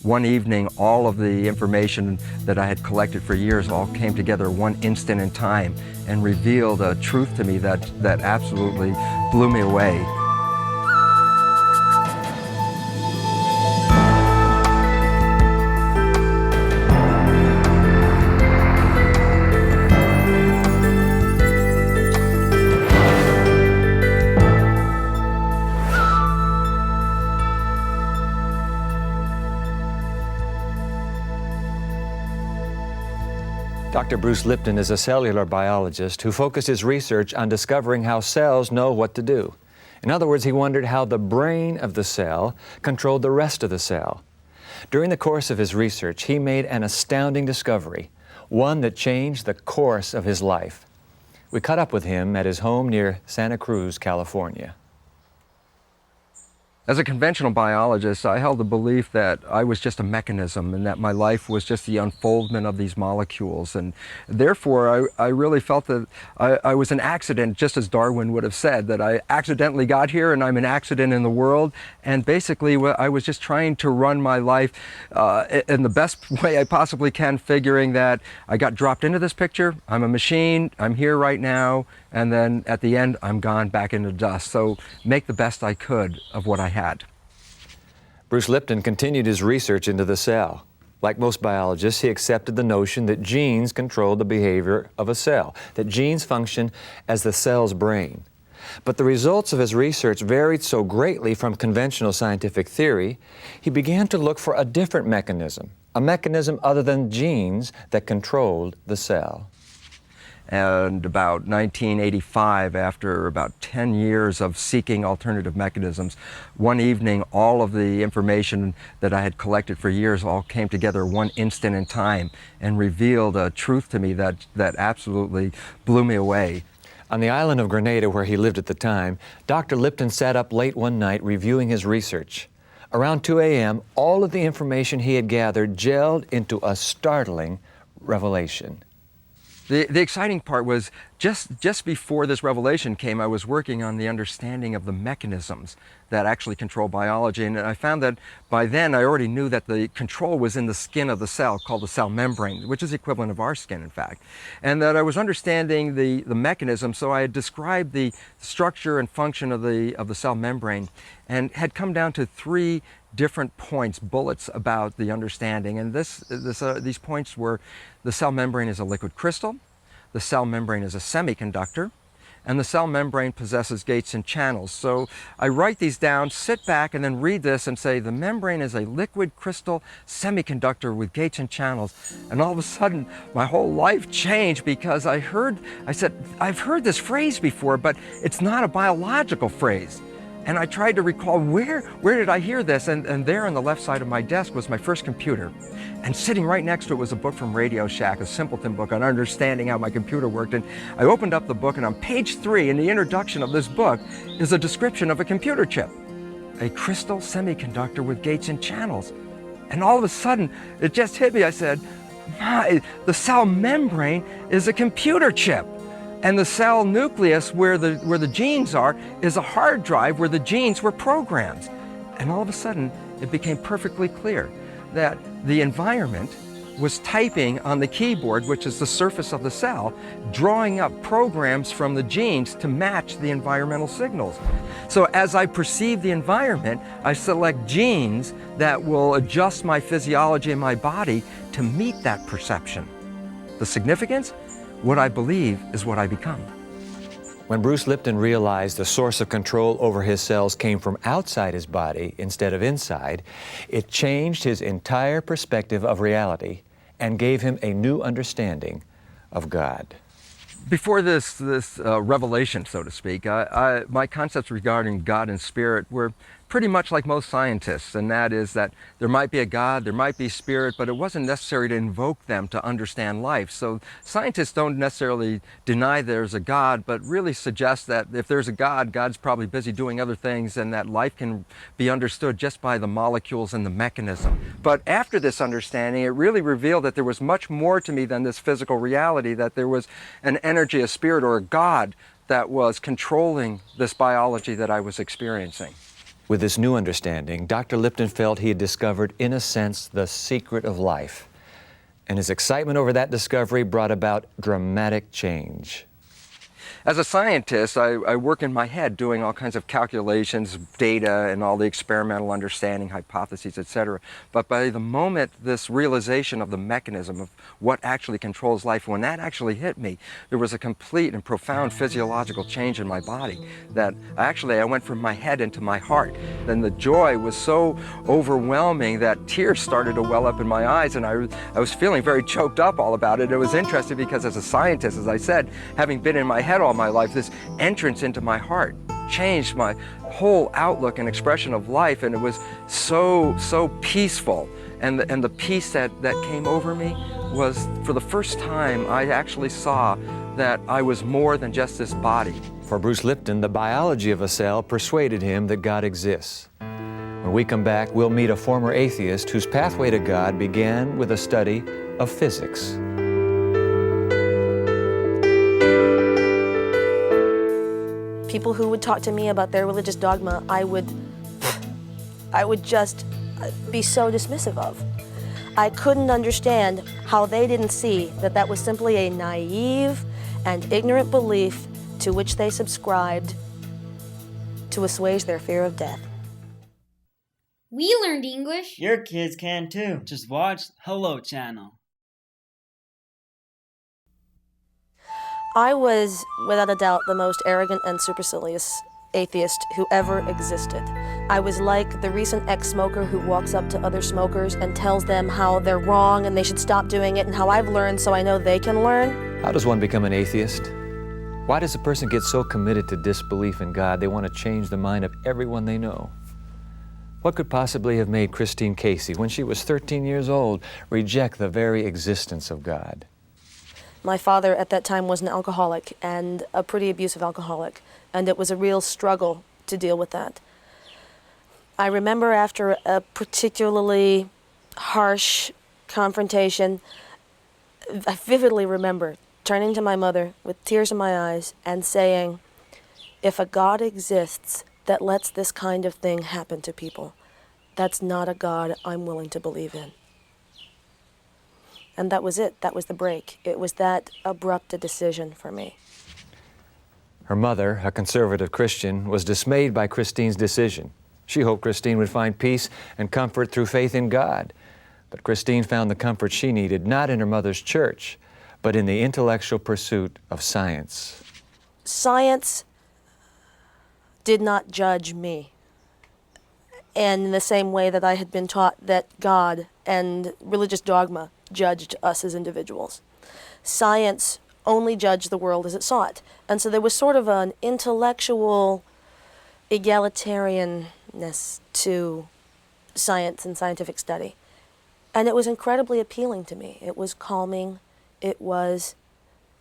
One evening, all of the information that I had collected for years all came together one instant in time and revealed a truth to me that absolutely blew me away. Dr. Bruce Lipton is a cellular biologist who focused his research on discovering how cells know what to do. In other words, he wondered how the brain of the cell controlled the rest of the cell. During the course of his research, he made an astounding discovery, one that changed the course of his life. We caught up with him at his home near Santa Cruz, California. As a conventional biologist, I held the belief that I was just a mechanism and that my life was just the unfoldment of these molecules. And therefore, I really felt that I was an accident, just as Darwin would have said, that I accidentally got here and I'm an accident in the world. And basically, I was just trying to run my life in the best way I possibly can, figuring that I got dropped into this picture, I'm a machine, I'm here right now, and then at the end, I'm gone back into dust. So make the best I could of what I had. Bruce Lipton continued his research into the cell. Like most biologists, he accepted the notion that genes control the behavior of a cell, that genes function as the cell's brain. But the results of his research varied so greatly from conventional scientific theory, he began to look for a different mechanism, a mechanism other than genes that controlled the cell. And about 1985, after about 10 years of seeking alternative mechanisms, one evening all of the information that I had collected for years all came together one instant in time and revealed a truth to me that absolutely blew me away. On the island of Grenada, where he lived at the time, Dr. Lipton sat up late one night reviewing his research. Around 2 a.m., all of the information he had gathered gelled into a startling revelation. The exciting part was just before this revelation came, I was working on the understanding of the mechanisms that actually control biology. And I found that by then I already knew that the control was in the skin of the cell, called the cell membrane, which is the equivalent of our skin, in fact. And that I was understanding the mechanism, so I had described the structure and function of the cell membrane and had come down to three different points, bullets about the understanding. And these points were: the cell membrane is a liquid crystal, the cell membrane is a semiconductor, and the cell membrane possesses gates and channels. So I write these down, sit back, and then read this and say, the membrane is a liquid crystal semiconductor with gates and channels. And all of a sudden, my whole life changed, because I said, I've heard this phrase before, but it's not a biological phrase. And I tried to recall, where did I hear this? And there on the left side of my desk was my first computer. And sitting right next to it was a book from Radio Shack, a simpleton book on understanding how my computer worked. And I opened up the book, and on page 3 in the introduction of this book is a description of a computer chip. A crystal semiconductor with gates and channels. And all of a sudden, it just hit me. I said, the cell membrane is a computer chip. And the cell nucleus, where the genes are, is a hard drive where the genes were programs. And all of a sudden, it became perfectly clear that the environment was typing on the keyboard, which is the surface of the cell, drawing up programs from the genes to match the environmental signals. So as I perceive the environment, I select genes that will adjust my physiology and my body to meet that perception. The significance? What I believe is what I become. When Bruce Lipton realized the source of control over his cells came from outside his body instead of inside, it changed his entire perspective of reality and gave him a new understanding of God. Before this revelation, so to speak, my concepts regarding God and spirit were pretty much like most scientists, and that is that there might be a God, there might be spirit, but it wasn't necessary to invoke them to understand life. So scientists don't necessarily deny there's a God, but really suggest that if there's a God, God's probably busy doing other things, and that life can be understood just by the molecules and the mechanism. But after this understanding, it really revealed that there was much more to me than this physical reality, that there was an energy, a spirit, or a God that was controlling this biology that I was experiencing. With this new understanding, Dr. Lipton felt he had discovered, in a sense, the secret of life. And his excitement over that discovery brought about dramatic change. As a scientist, I work in my head doing all kinds of calculations, data, and all the experimental understanding, hypotheses, etc. But by the moment this realization of the mechanism of what actually controls life, when that actually hit me, there was a complete and profound physiological change in my body that actually I went from my head into my heart. Then the joy was so overwhelming that tears started to well up in my eyes, and I was feeling very choked up all about it. It was interesting because as a scientist, as I said, having been in my head all my life, this entrance into my heart changed my whole outlook and expression of life, and it was so peaceful. And the peace that came over me was, for the first time, I actually saw that I was more than just this body. For Bruce Lipton, the biology of a cell persuaded him that God exists. When we come back, we'll meet a former atheist whose pathway to God began with a study of physics. People who would talk to me about their religious dogma, I would just be so dismissive of. I couldn't understand how they didn't see that that was simply a naive and ignorant belief to which they subscribed to assuage their fear of death. We learned English. Your kids can too. Just watch Hello Channel. I was, without a doubt, the most arrogant and supercilious atheist who ever existed. I was like the recent ex-smoker who walks up to other smokers and tells them how they're wrong and they should stop doing it and how I've learned so I know they can learn. How does one become an atheist? Why does a person get so committed to disbelief in God they want to change the mind of everyone they know? What could possibly have made Christine Casey, when she was 13 years old, reject the very existence of God? My father at that time was an alcoholic, and a pretty abusive alcoholic, and it was a real struggle to deal with that. I remember after a particularly harsh confrontation, I vividly remember turning to my mother with tears in my eyes and saying, "If a God exists that lets this kind of thing happen to people, that's not a God I'm willing to believe in." And that was it. That was the break. It was that abrupt a decision for me. Her mother, a conservative Christian, was dismayed by Christine's decision. She hoped Christine would find peace and comfort through faith in God. But Christine found the comfort she needed not in her mother's church, but in the intellectual pursuit of science. Science did not judge me. And in the same way that I had been taught that God and religious dogma judged us as individuals. Science only judged the world as it saw it. And so there was sort of an intellectual egalitarianness to science and scientific study. And it was incredibly appealing to me. It was calming, it was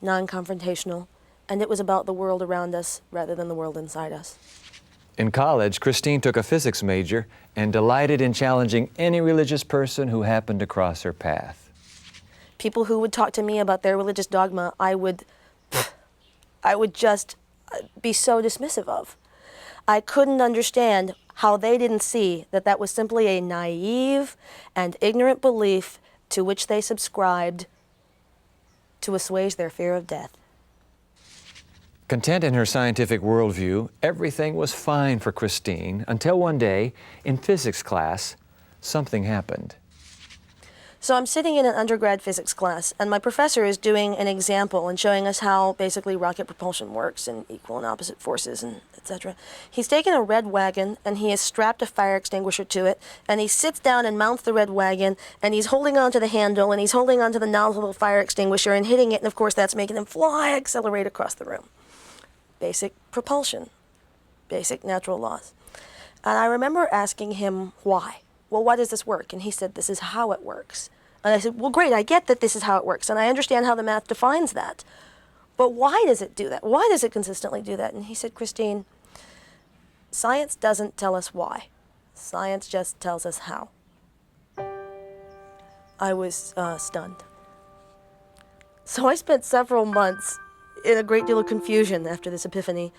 non-confrontational, and it was about the world around us rather than the world inside us. In college, Christine took a physics major and delighted in challenging any religious person who happened to cross her path. People who would talk to me about their religious dogma, I would just be so dismissive of. I couldn't understand how they didn't see that that was simply a naive and ignorant belief to which they subscribed to assuage their fear of death. Content in her scientific worldview, everything was fine for Christine until one day, in physics class, something happened. So I'm sitting in an undergrad physics class, and my professor is doing an example and showing us how basically rocket propulsion works and equal and opposite forces and etc. He's taken a red wagon and he has strapped a fire extinguisher to it, and he sits down and mounts the red wagon, and he's holding onto the handle and he's holding onto the nozzle of the fire extinguisher and hitting it, and of course that's making him fly, accelerate across the room. Basic propulsion, basic natural laws. And I remember asking him why. Well, why does this work? And he said, this is how it works. And I said, well, great, I get that this is how it works, and I understand how the math defines that. But why does it do that? Why does it consistently do that? And he said, Christine, science doesn't tell us why. Science just tells us how. I was stunned. So I spent several months in a great deal of confusion after this epiphany,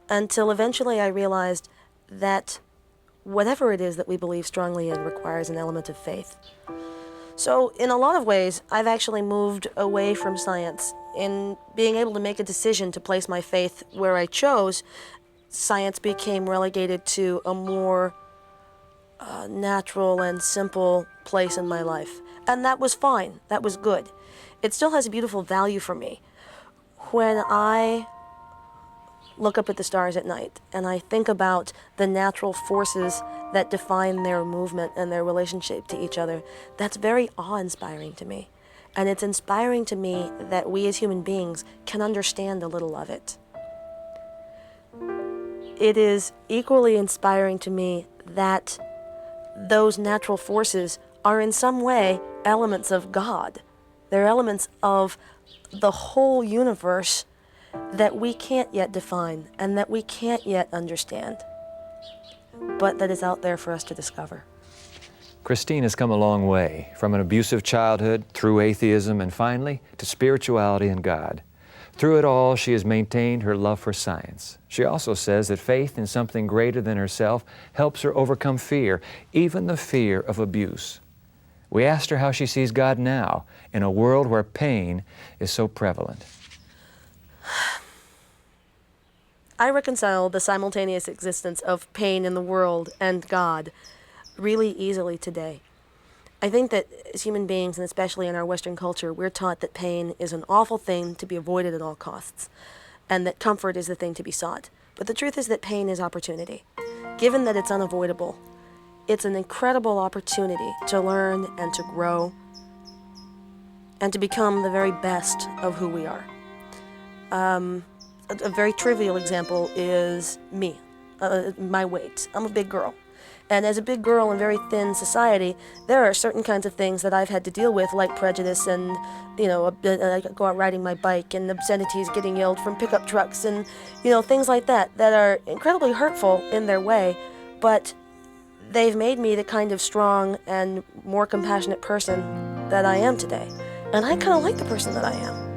until eventually I realized that whatever it is that we believe strongly in requires an element of faith. So in a lot of ways, I've actually moved away from science. In being able to make a decision to place my faith where I chose, science became relegated to a more natural and simple place in my life. And that was fine. That was good. It still has a beautiful value for me. When I look up at the stars at night and I think about the natural forces that define their movement and their relationship to each other, that's very awe-inspiring to me. And it's inspiring to me that we as human beings can understand a little of it. It is equally inspiring to me that those natural forces are in some way elements of God. They're elements of the whole universe that we can't yet define and that we can't yet understand, but that is out there for us to discover. Christine has come a long way, from an abusive childhood through atheism and finally to spirituality and God. Through it all, she has maintained her love for science. She also says that faith in something greater than herself helps her overcome fear, even the fear of abuse. We asked her how she sees God now in a world where pain is so prevalent. I reconcile the simultaneous existence of pain in the world and God really easily today. I think that as human beings, and especially in our Western culture, we're taught that pain is an awful thing to be avoided at all costs, and that comfort is the thing to be sought. But the truth is that pain is opportunity. Given that it's unavoidable, it's an incredible opportunity to learn and to grow and to become the very best of who we are. A very trivial example is me, my weight. I'm a big girl. And as a big girl in very thin society, there are certain kinds of things that I've had to deal with, like prejudice and, I go out riding my bike and obscenities getting yelled from pickup trucks and, things like that are incredibly hurtful in their way, but they've made me the kind of strong and more compassionate person that I am today. And I kind of like the person that I am.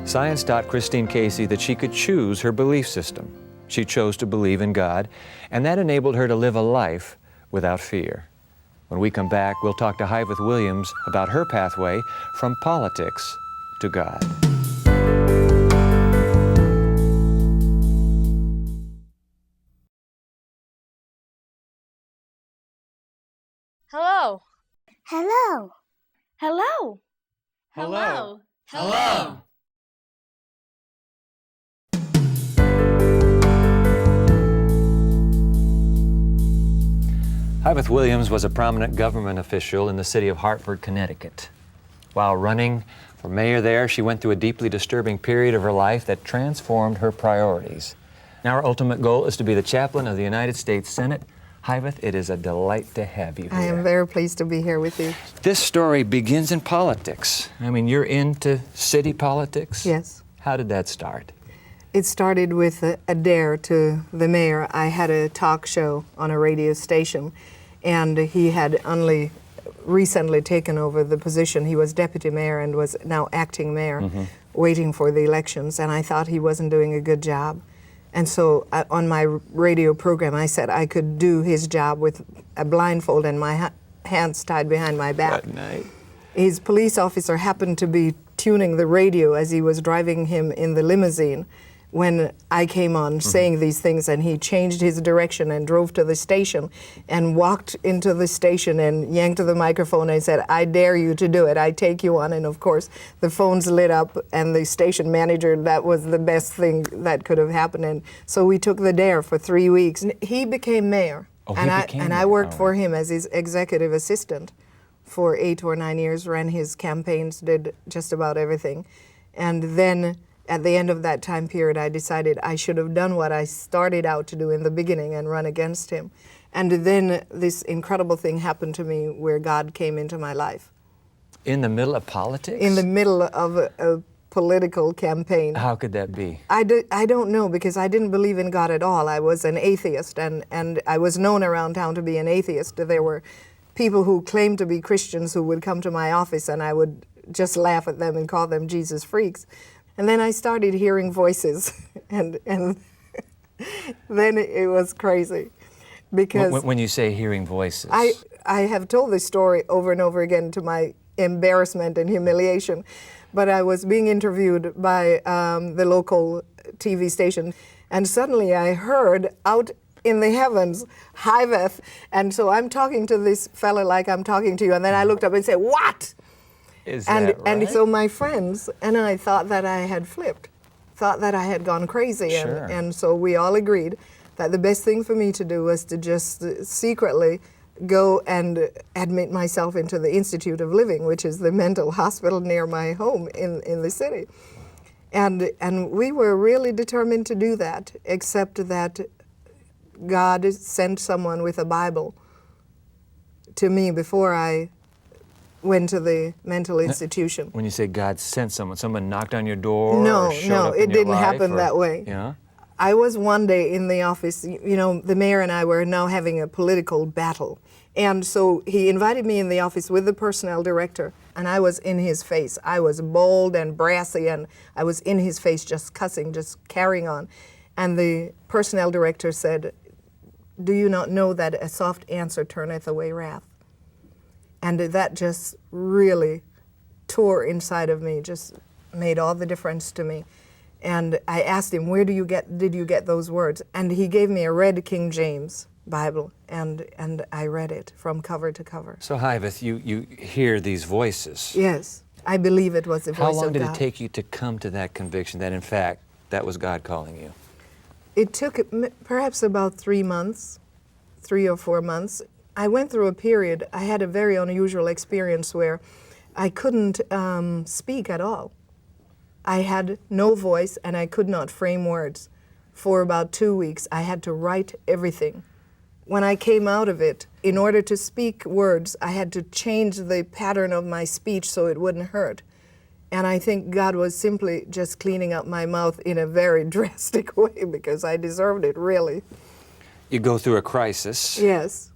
Science taught Christine Casey that she could choose her belief system. She chose to believe in God, and that enabled her to live a life without fear. When we come back, we'll talk to Beth Williams about her pathway from politics to God. Hello. Hello. Hello. Hello. Hello. Beth Williams was a prominent government official in the city of Hartford, Connecticut. While running for mayor there, she went through a deeply disturbing period of her life that transformed her priorities. Now her ultimate goal is to be the chaplain of the United States Senate. Beth, it is a delight to have you here. I am very pleased to be here with you. This story begins in politics. I mean, you're into city politics? Yes. How did that start? It started with a dare to the mayor. I had a talk show on a radio station, and he had only recently taken over the position. He was deputy mayor and was now acting mayor, waiting for the elections, and I thought he wasn't doing a good job. And so on my radio program, I said I could do his job with a blindfold and my hands tied behind my back. That night. His police officer happened to be tuning the radio as he was driving him in the limousine when I came on saying these things, and he changed his direction and drove to the station and walked into the station and yanked the microphone and said, "I dare you to do it, I take you on." And of course the phones lit up, and the station manager, that was the best thing that could have happened. And so we took the dare for 3 weeks. He became mayor. Oh, and he became I mayor. worked All for right. him as his executive assistant for 8 or 9 years, ran his campaigns, did just about everything. And then at the end of that time period, I decided I should have done what I started out to do in the beginning and run against him. And then this incredible thing happened to me where God came into my life. In the middle of politics? In the middle of a political campaign. How could that be? I don't know, because I didn't believe in God at all. I was an atheist, and I was known around town to be an atheist. There were people who claimed to be Christians who would come to my office, and I would just laugh at them and call them Jesus freaks. And then I started hearing voices, and then it was crazy. Because When you say hearing voices. I have told this story over and over again to my embarrassment and humiliation, but I was being interviewed by the local TV station, and suddenly I heard out in the heavens, "Hi, Beth," and so I'm talking to this fella like I'm talking to you, and then I looked up and said, "What?" Is And that right? and so my friends and I thought that I had flipped, thought that I had gone crazy, Sure. and so we all agreed that the best thing for me to do was to just secretly go and admit myself into the Institute of Living, which is the mental hospital near my home in the city. And we were really determined to do that, except that God sent someone with a Bible to me before I went to the mental institution. When you say God sent someone knocked on your door? No, or showed no, up in it your didn't life, happen or- that way. Yeah? I was one day in the office, you know, the mayor and I were now having a political battle. And so he invited me in the office with the personnel director, and I was in his face. I was bold and brassy, and I was in his face just cussing, just carrying on. And the personnel director said, "Do you not know that a soft answer turneth away wrath?" And that just really tore inside of me, just made all the difference to me. And I asked him, did you get those words? And he gave me a red King James Bible, and I read it from cover to cover. So, Hyveth, you hear these voices. Yes, I believe it was the voice of God. How long did it take you to come to that conviction that, in fact, that was God calling you? It took perhaps about 3 months, 3 or 4 months. I went through a period, I had a very unusual experience where I couldn't speak at all. I had no voice and I could not frame words. For about 2 weeks, I had to write everything. When I came out of it, in order to speak words, I had to change the pattern of my speech so it wouldn't hurt. And I think God was simply just cleaning up my mouth in a very drastic way because I deserved it, really. You go through a crisis, Yes.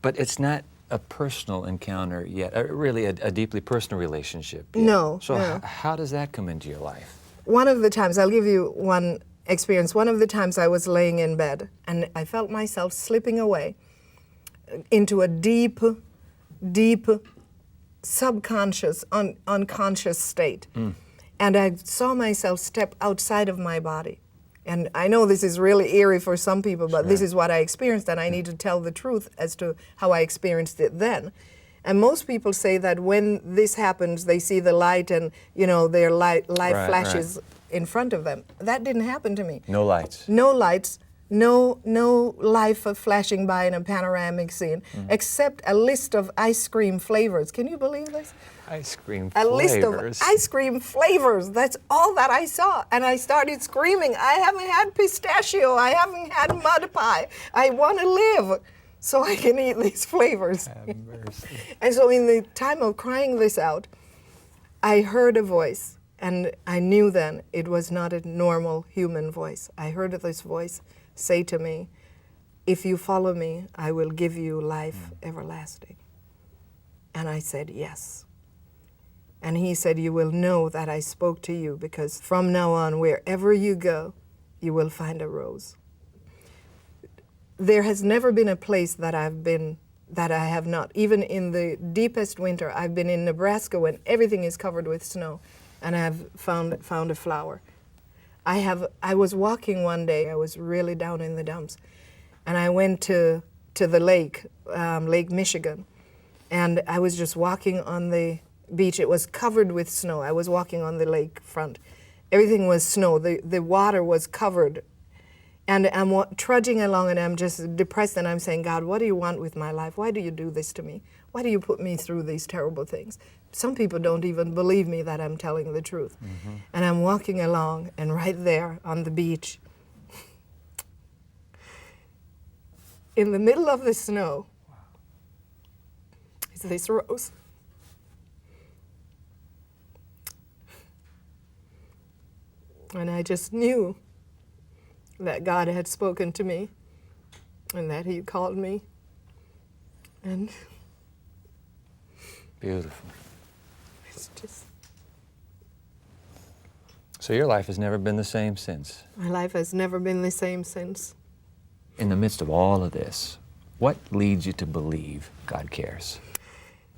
but it's not a personal encounter yet, really a deeply personal relationship yet. No, So no. how does that come into your life? One of the times, I'll give you one experience. One of the times I was laying in bed and I felt myself slipping away into a deep, deep subconscious, unconscious state. And I saw myself step outside of my body. And I know this is really eerie for some people, but this is what I experienced, and I need to tell the truth as to how I experienced it then. And most people say that when this happens, they see the light and, you know, their life Right, flashes in front of them. That didn't happen to me. No lights. No lights, no life flashing by in a panoramic scene, except a list of ice cream flavors. Can you believe this? Ice cream A flavors. list of ice cream flavors. That's all that I saw. And I started screaming, I haven't had pistachio. I haven't had mud pie. I want to live so I can eat these flavors. Have mercy. And so in the time of crying this out, I heard a voice. And I knew then it was not a normal human voice. I heard this voice say to me, "If you follow me, I will give you life everlasting." And I said, "Yes." And he said, "You will know that I spoke to you because from now on, wherever you go, you will find a rose." There has never been a place that I've been that I have not. Even in the deepest winter, I've been in Nebraska when everything is covered with snow, and I've found a flower. I was walking one day, I was really down in the dumps, and I went to the lake, Lake Michigan, and I was just walking on the beach. It was covered with snow. I was walking on the lake front. Everything was snow. The water was covered. And I'm trudging along and I'm just depressed and I'm saying, "God, what do you want with my life? Why do you do this to me? Why do you put me through these terrible things?" Some people don't even believe me that I'm telling the truth. And I'm walking along and right there on the beach, in the middle of the snow, is this rose. And I just knew that God had spoken to me and that he called me. And Beautiful. it's just... So your life has never been the same since. My life has never been the same since. In the midst of all of this, what leads you to believe God cares?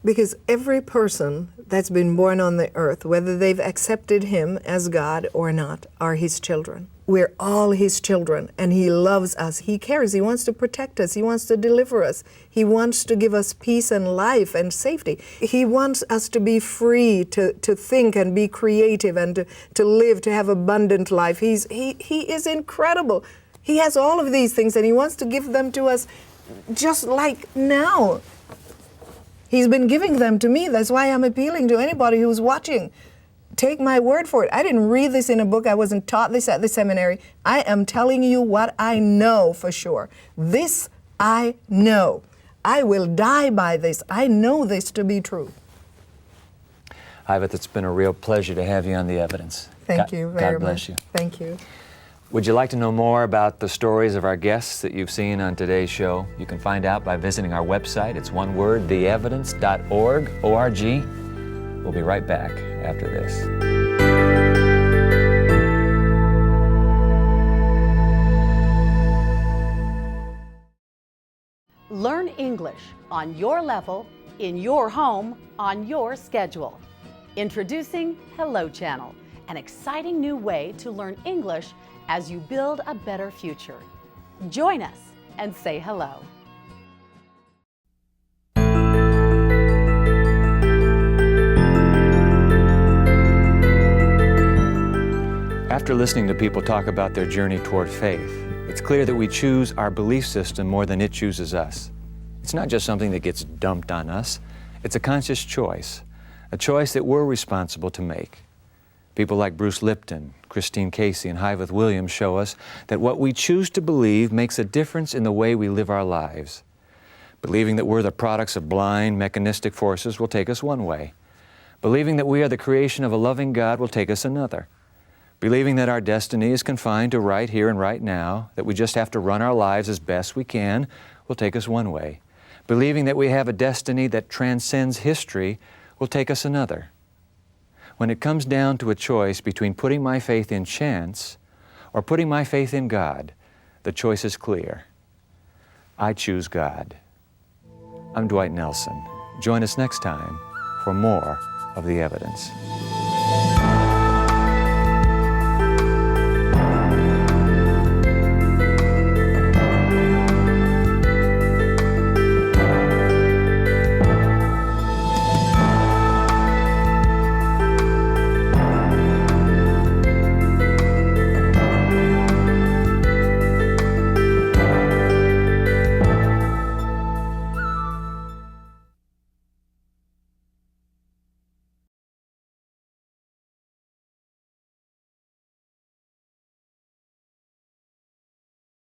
Because every person that's been born on the earth, whether they've accepted Him as God or not, are His children. We're all His children, and He loves us. He cares. He wants to protect us. He wants to deliver us. He wants to give us peace and life and safety. He wants us to be free to think and be creative and to live, to have abundant life. He is incredible. He has all of these things, and He wants to give them to us just like now. He's been giving them to me. That's why I'm appealing to anybody who's watching. Take my word for it. I didn't read this in a book. I wasn't taught this at the seminary. I am telling you what I know for sure. This I know. I will die by this. I know this to be true. Ivet, it's been a real pleasure to have you on The Evidence. Thank you very much. God bless you. Thank you. Would you like to know more about the stories of our guests that you've seen on today's show? You can find out by visiting our website. It's one word, theevidence.org, O-R-G. We'll be right back after this. Learn English on your level, in your home, on your schedule. Introducing Hello Channel, an exciting new way to learn English as you build a better future. Join us and say hello. After listening to people talk about their journey toward faith, it's clear that we choose our belief system more than it chooses us. It's not just something that gets dumped on us. It's a conscious choice, a choice that we're responsible to make. People like Bruce Lipton, Christine Casey, and Beth Williams show us that what we choose to believe makes a difference in the way we live our lives. Believing that we're the products of blind, mechanistic forces will take us one way. Believing that we are the creation of a loving God will take us another. Believing that our destiny is confined to right here and right now, that we just have to run our lives as best we can, will take us one way. Believing that we have a destiny that transcends history will take us another. When it comes down to a choice between putting my faith in chance or putting my faith in God, the choice is clear. I choose God. I'm Dwight Nelson. Join us next time for more of The Evidence.